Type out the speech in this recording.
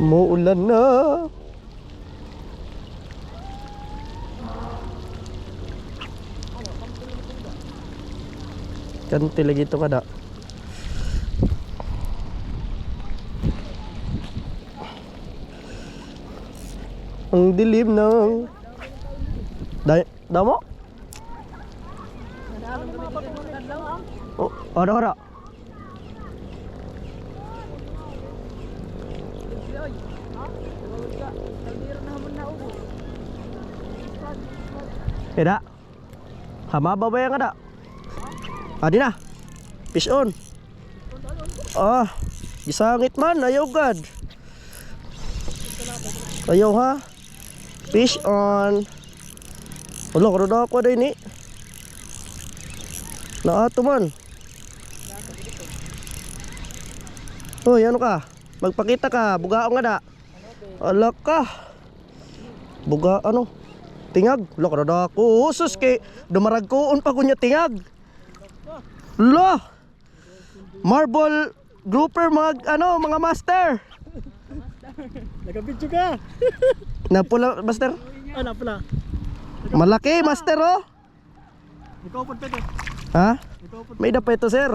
Muulan na. Kanti lagi ito kada. Ang dilim ng damo. Oh, ada. Eda. Hamaba ba yang ada? Adi na. Fish on. Ah, gisangit man ayaw gad. Ayaw ha. Fish on. Wala ko na ako din ni. Naato man. Oh, ano ka? Magpakita ka, bugaong nga da. Ala ka. Buga ano? Tingag. Wala ko na ako. Sus kay dumarag koon pa kunya tingag. Lo. Marble grouper mga master. Nagabidyo ka. Napula master? Ah, napula. Malaki master oh. Ikaw po pwede. Ha? May da pa ito sir.